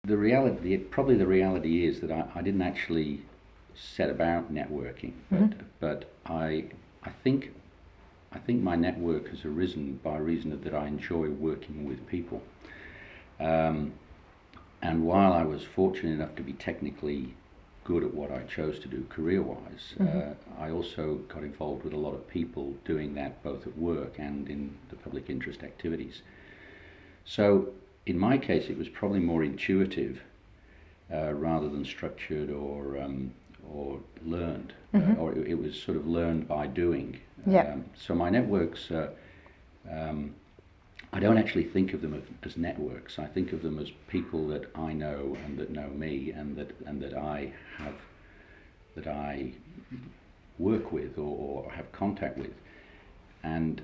Probably the reality is that I didn't actually set about networking, but I think my network has arisen by reason of that I enjoy working with people. And while I was fortunate enough to be technically good at what I chose to do career-wise, I also got involved with a lot of people doing that both at work and in the public interest activities. So in my case, it was probably more intuitive rather than structured or learned, or it was sort of learned by doing. So my networks, I don't actually think of them as networks. I think of them as people that I know and that know me, and that I work with or have contact with. And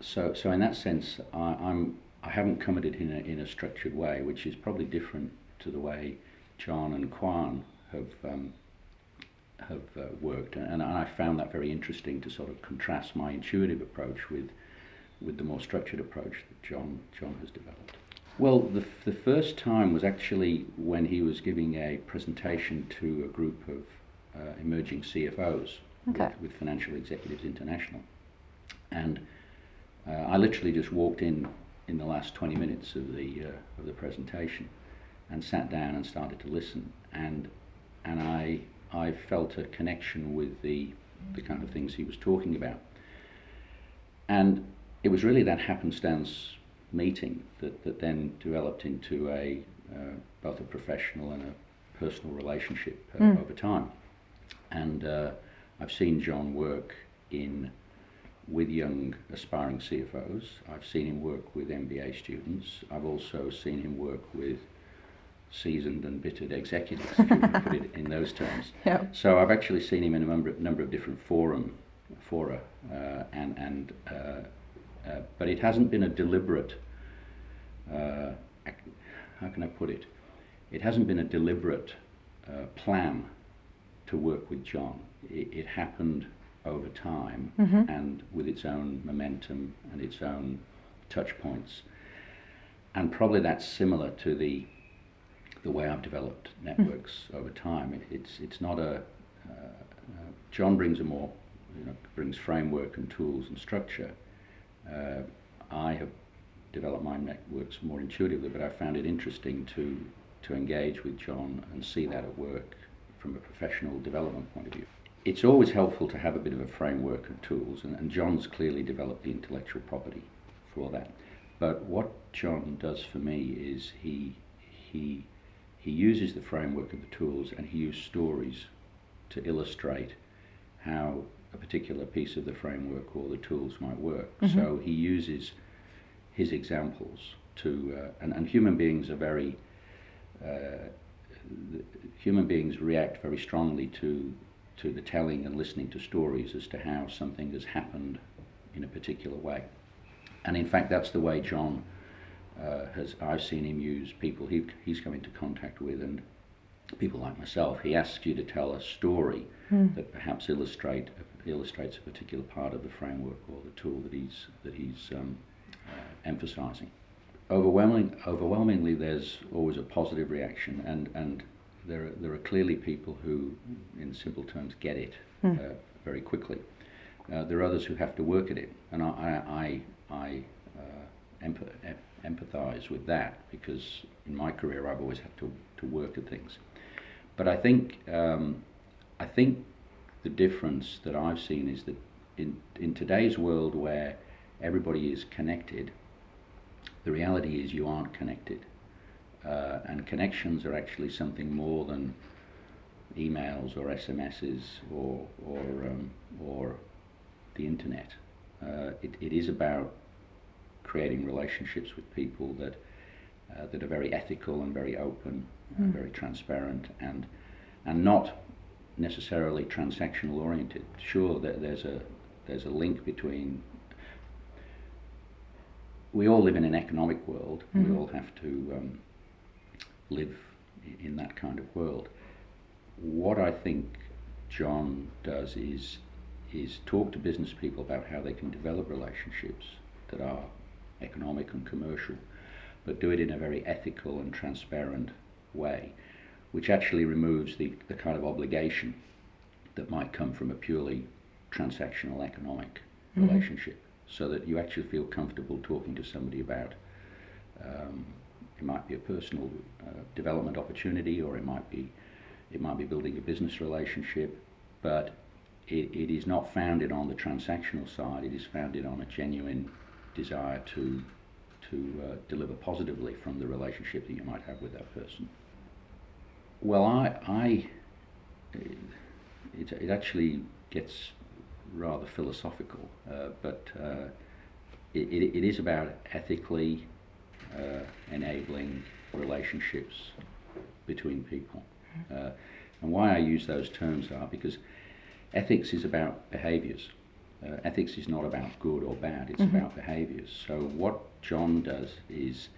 so in that sense, I haven't come at it in a structured way, which is probably different to the way Jon and Kwan have worked, and I found that very interesting to sort of contrast my intuitive approach with the more structured approach that Jon has developed. Well, the first time was actually when he was giving a presentation to a group of emerging CFOs with Financial Executives International, and I literally just walked in the last 20 minutes of the presentation and sat down and started to listen, and I felt a connection with the kind of things he was talking about. And it was really that happenstance meeting that then developed into both a professional and a personal relationship over time. And I've seen Jon work with young aspiring CFOs. I've seen him work with MBA students. I've also seen him work with seasoned and bittered executives, if you can put it in those terms. Yep. So I've actually seen him in a number of different fora, but it hasn't been a deliberate. How can I put it? It hasn't been a deliberate plan to work with Jon. It happened over time and with its own momentum and its own touch points, and probably that's similar to the way I've developed networks over time. It's not Jon brings brings framework and tools and structure. I have developed my networks more intuitively, but I found it interesting to engage with Jon and see that at work from a professional development point of view. It's always helpful to have a bit of a framework of tools, and Jon's clearly developed the intellectual property for that. But what Jon does for me is he uses the framework of the tools, and he uses stories to illustrate how a particular piece of the framework or the tools might work. So he uses his examples to, and human beings are very, human beings react very strongly to the telling and listening to stories as to how something has happened in a particular way. And in fact, that's the way Jon I've seen him use people he's come into contact with, and people like myself. He asks you to tell a story that perhaps illustrates a particular part of the framework or the tool that he's emphasizing. Overwhelmingly, there's always a positive reaction, and there are clearly people who, in simple terms, get it very quickly. There are others who have to work at it, and I empathize with that, because in my career I've always had to work at things. But I think the difference that I've seen is that in today's world where everybody is connected, the reality is you aren't connected, and connections are actually something more than emails or SMSs or the internet. It is about creating relationships with people that are very ethical and very open and very transparent, and not necessarily transactional oriented. Sure, there's a link between. We all live in an economic world. We all have to live in that kind of world. What I think Jon does is talk to business people about how they can develop relationships that are economic and commercial, but do it in a very ethical and transparent way, which actually removes the kind of obligation that might come from a purely transactional economic relationship, so that you actually feel comfortable talking to somebody about it might be a personal development opportunity, or it might be building a business relationship, but it is not founded on the transactional side. It is founded on a genuine desire to deliver positively from the relationship that you might have with that person. Well, it actually gets rather philosophical, but it is about ethically enabling relationships between people. And why I use those terms are because ethics is about behaviours. Ethics is not about good or bad, it's about behaviours. So what Jon does is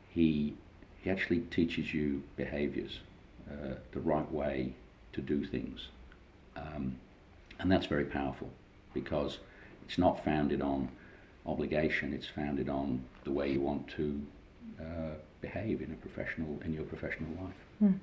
he actually teaches you behaviours, the right way to do things. And that's very powerful because it's not founded on obligation, it's founded on the way you want to behave in your professional life.